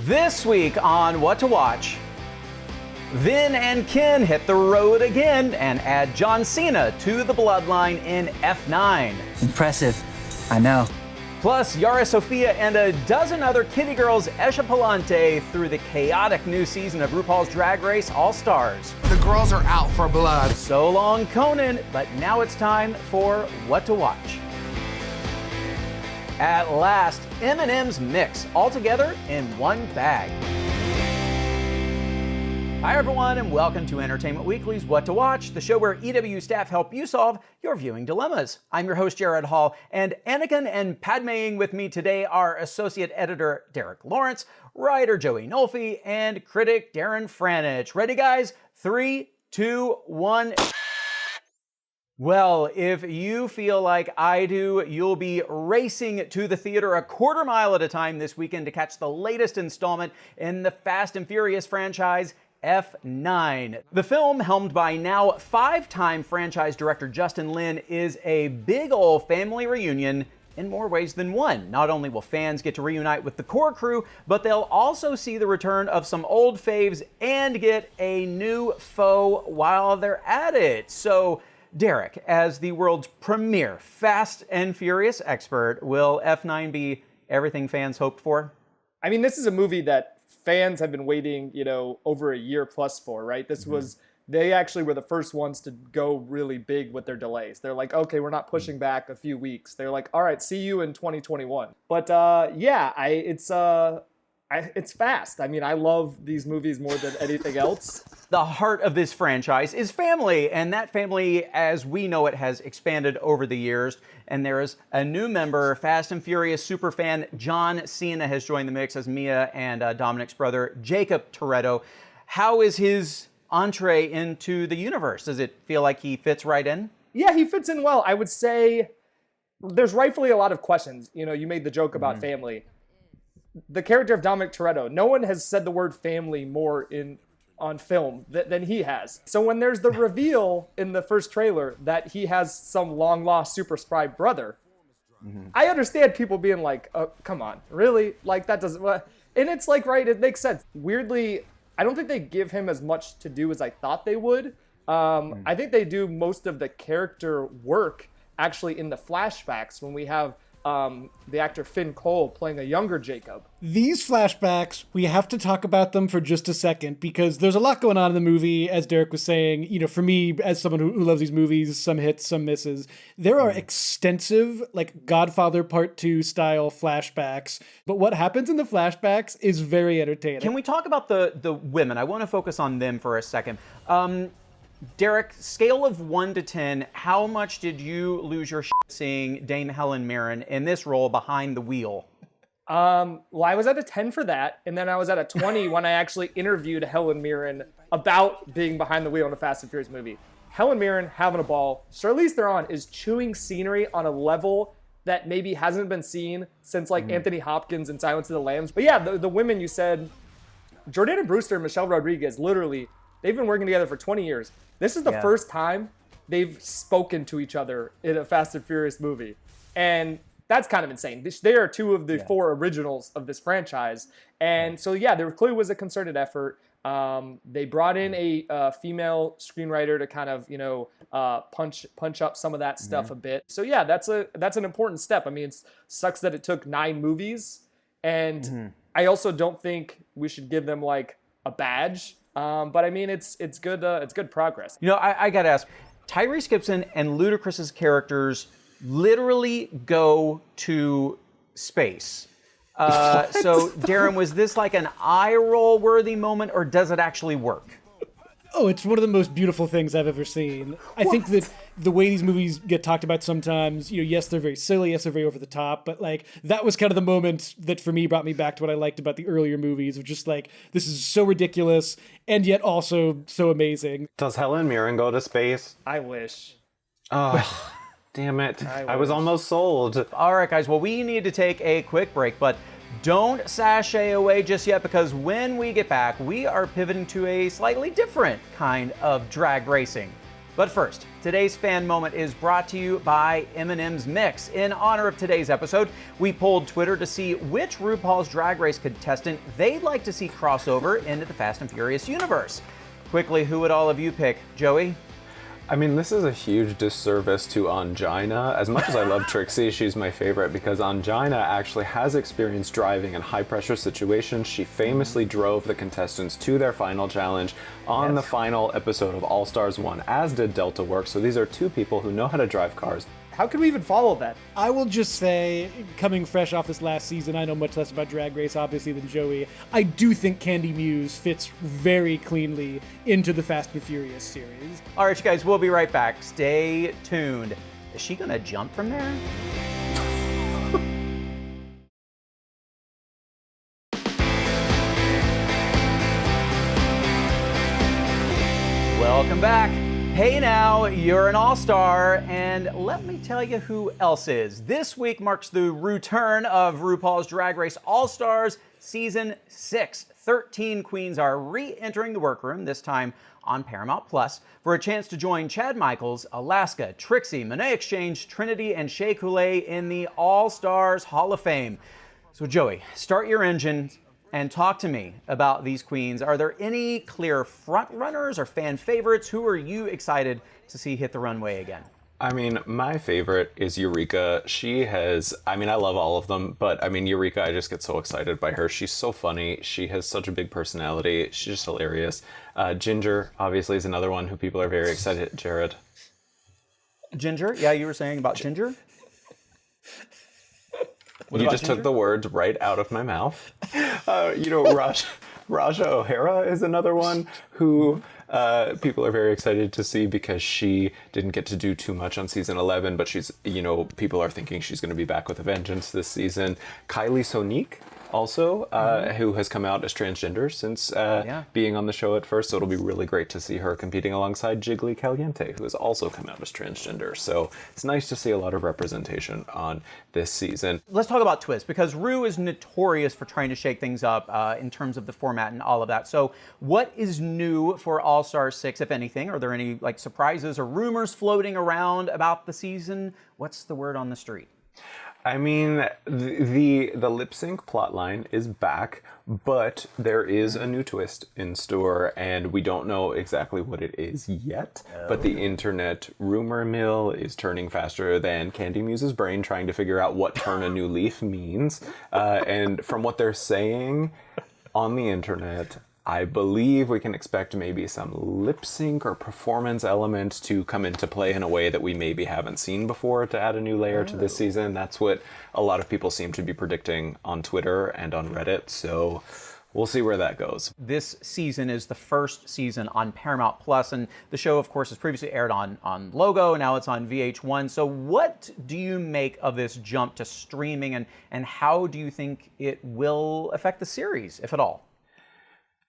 This week on What to Watch, Vin and Ken hit the road again and add John Cena to the bloodline in F9. Impressive, I know. Plus, Yara Sofia and a dozen other kitty girls echapalante through the chaotic new season of RuPaul's Drag Race All-Stars. The girls are out for blood. So long, Conan, but now it's time for What to Watch. At last, M&M's Mix, all together in one bag. Hi everyone, and welcome to Entertainment Weekly's What to Watch, the show where EW staff help you solve your viewing dilemmas. I'm your host, Gerrad Hall, and Anakin and Padmeing with me today are Associate Editor Derek Lawrence, writer Joey Nolfi, and critic Darren Franich. Ready, guys? 3, 2, 1... Well, if you feel like I do, you'll be racing to the theater a quarter mile at a time this weekend to catch the latest installment in the Fast and Furious franchise, F9. The film, helmed by now 5-time franchise director Justin Lin, is a big ol' family reunion in more ways than one. Not only will fans get to reunite with the core crew, but they'll also see the return of some old faves and get a new foe while they're at it. So, Derek, as the world's premier Fast and Furious expert, will F9 be everything fans hoped for? I mean, this is a movie that fans have been waiting, over a year plus for, right? They actually were the first ones to go really big with their delays. They're like, okay, we're not pushing back a few weeks. They're like, all right, see you in 2021. But it's fast. I mean, I love these movies more than anything else. The heart of this franchise is family, and that family, as we know it, has expanded over the years. And there is a new member, Fast and Furious superfan John Cena has joined the mix as Mia and Dominic's brother, Jacob Toretto. How is his entree into the universe? Does it feel like he fits right in? Yeah, he fits in well. I would say there's rightfully a lot of questions. You made the joke about family. The character of Dominic Toretto, no one has said the word family more on film than he has. So when there's the reveal in the first trailer that he has some long-lost super spy brother, I understand people being like, oh, come on, really? Like, that doesn't... And it's like, right, it makes sense. Weirdly, I don't think they give him as much to do as I thought they would. I think they do most of the character work actually in the flashbacks when we have the actor Finn Cole playing a younger Jacob. These flashbacks, we have to talk about them for just a second because there's a lot going on in the movie, as Derek was saying. For me, as someone who loves these movies, some hits, some misses, there are extensive, like Godfather Part 2 style flashbacks, but what happens in the flashbacks is very entertaining. Can we talk about the women? I want to focus on them for a second. Derek, scale of 1 to 10, how much did you lose your shit seeing Dame Helen Mirren in this role behind the wheel? Well, I was at a 10 for that, and then I was at a 20 when I actually interviewed Helen Mirren about being behind the wheel in a Fast and Furious movie. Helen Mirren having a ball. Charlize Theron is chewing scenery on a level that maybe hasn't been seen since Anthony Hopkins in Silence of the Lambs. But yeah, the women you said, Jordana Brewster and Michelle Rodriguez, literally, they've been working together for 20 years. This is the first time they've spoken to each other in a Fast and Furious movie. And that's kind of insane. They are 2 of the 4 originals of this franchise. And so, there clearly was a concerted effort. They brought in a female screenwriter to kind of, punch up some of that stuff a bit. So, that's an important step. I mean, it sucks that it took 9 movies. And I also don't think we should give them, a badge. But I mean, it's good progress. I gotta ask, Tyrese Gibson and Ludacris's characters literally go to space. So, Darren, was this like an eye roll worthy moment, or does it actually work? Oh, it's one of the most beautiful things I've ever seen. I think that the way these movies get talked about sometimes, yes, they're very silly, yes, they're very over the top, but that was kind of the moment that for me brought me back to what I liked about the earlier movies of just this is so ridiculous and yet also so amazing. Does Helen Mirren go to space? I wish. Oh, damn it. I was almost sold. All right, guys, well, we need to take a quick break, but don't sashay away just yet, because when we get back, we are pivoting to a slightly different kind of drag racing. But first, today's fan moment is brought to you by M&M's Mix. In honor of today's episode, we polled Twitter to see which RuPaul's Drag Race contestant they'd like to see crossover into the Fast and Furious universe. Quickly, who would all of you pick? Joey? I mean, this is a huge disservice to Angina. As much as I love Trixie, she's my favorite because Angina actually has experience driving in high-pressure situations. She famously drove the contestants to their final challenge on the final episode of All Stars 1, as did Delta Works. So these are two people who know how to drive cars. How could we even follow that? I will just say, coming fresh off this last season, I know much less about Drag Race, obviously, than Joey. I do think Candy Muse fits very cleanly into the Fast and Furious series. All right, you guys, we'll be right back. Stay tuned. Is she gonna jump from there? Welcome back. Hey now, you're an all-star, and let me tell you who else is. This week marks the return of RuPaul's Drag Race All-Stars Season 6. 13 queens are re-entering the workroom, this time on Paramount Plus, for a chance to join Chad Michaels, Alaska, Trixie, Monet Exchange, Trinity, and Shea Coulee in the All-Stars Hall of Fame. So Joey, start your engine and talk to me about these queens. Are there any clear front runners or fan favorites? Who are you excited to see hit the runway again? I mean, my favorite is Eureka. She has, I mean, I love all of them, but I mean, Eureka, I just get so excited by her. She's so funny. She has such a big personality. She's just hilarious. Ginger, obviously, is another one who people are very excited. Gerrad. Ginger? Yeah, you were saying about Ginger? You just took the words right out of my mouth. Raja O'Hara is another one who people are very excited to see because she didn't get to do too much on season 11, but she's, people are thinking she's going to be back with a vengeance this season. Kylie Sonique also, who has come out as transgender since being on the show at first, so it'll be really great to see her competing alongside Jiggly Caliente, who has also come out as transgender. So it's nice to see a lot of representation on this season. Let's talk about twists, because Ru is notorious for trying to shake things up in terms of the format and all of that. So what is new for All-Star 6, if anything? Are there any surprises or rumors floating around about the season? What's the word on the street? I mean, the lip sync plotline is back, but there is a new twist in store, and we don't know exactly what it is yet. But the internet rumor mill is turning faster than Candy Muse's brain, trying to figure out what turn a new leaf means. And from what they're saying on the internet, I believe we can expect maybe some lip sync or performance element to come into play in a way that we maybe haven't seen before to add a new layer to this season. That's what a lot of people seem to be predicting on Twitter and on Reddit. So we'll see where that goes. This season is the first season on Paramount Plus, and the show, of course, has previously aired on Logo. Now it's on VH1. So what do you make of this jump to streaming, and how do you think it will affect the series, if at all?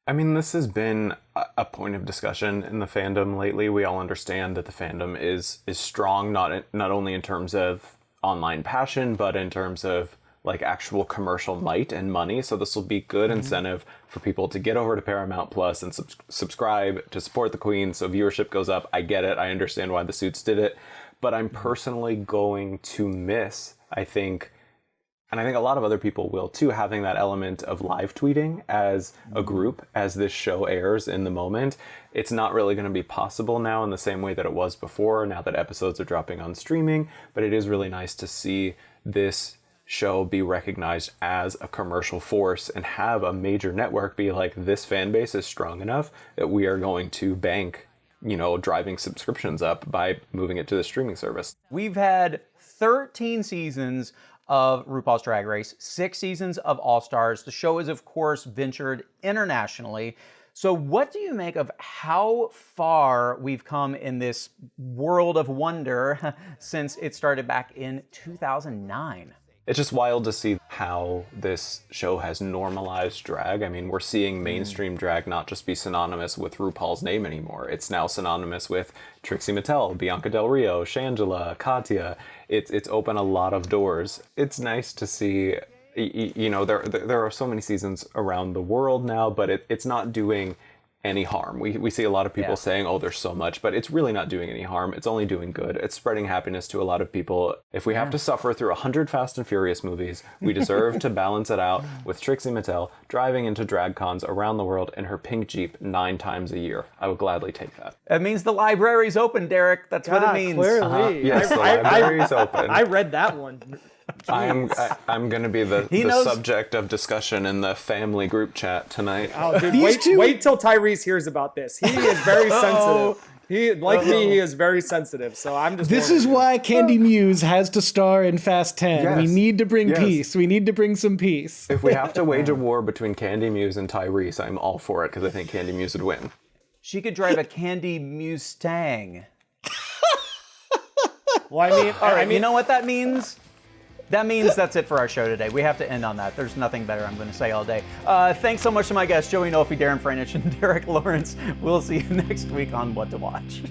I mean, this has been a point of discussion in the fandom lately. We all understand that the fandom is strong, not only in terms of online passion, but in terms of actual commercial might and money. So this will be good incentive for people to get over to Paramount Plus and subscribe to support the queen. So viewership goes up. I get it. I understand why the Suits did it, but I'm personally going to miss, I think, and I think a lot of other people will too, having that element of live tweeting as a group as this show airs in the moment. It's not really going to be possible now in the same way that it was before, now that episodes are dropping on streaming, but it is really nice to see this show be recognized as a commercial force and have a major network be like, this fan base is strong enough that we are going to bank, driving subscriptions up by moving it to the streaming service. We've had 13 seasons of RuPaul's Drag Race, 6 seasons of All-Stars. The show has, of course, ventured internationally. So what do you make of how far we've come in this world of wonder since it started back in 2009? It's just wild to see how this show has normalized drag. I mean, we're seeing mainstream drag not just be synonymous with RuPaul's name anymore. It's now synonymous with Trixie Mattel, Bianca Del Rio, Shangela, Katya. It's opened a lot of doors. It's nice to see, there are so many seasons around the world now, but it's not doing any harm. We see a lot of people Yeah. saying, oh, there's so much, but it's really not doing any harm. It's only doing good. It's spreading happiness to a lot of people. If we have to suffer through 100 Fast and Furious movies, we deserve to balance it out with Trixie Mattel driving into drag cons around the world in her pink Jeep 9 times a year. I would gladly take that. It means the library's open, Derek. That's what it God, means. clearly. Yes, the library is open. I read that one. I'm going to be the knows- subject of discussion in the family group chat tonight. Oh, dude, These two- wait till Tyrese hears about this. He is very sensitive. He, like me, he is very sensitive. So I'm just. This warning is you. why Candy Muse has to star in Fast 10. We Yes. need to bring Yes. peace. We need to bring some peace. If we have to wage a war between Candy Muse and Tyrese, I'm all for it because I think Candy Muse would win. She could drive a Candy Mustang. Well, I mean, All right, you know what that means? That means that's it for our show today. We have to end on that. There's nothing better I'm going to say all day. Thanks so much to my guests, Joey Nolfi, Darren Franich, and Derek Lawrence. We'll see you next week on What to Watch.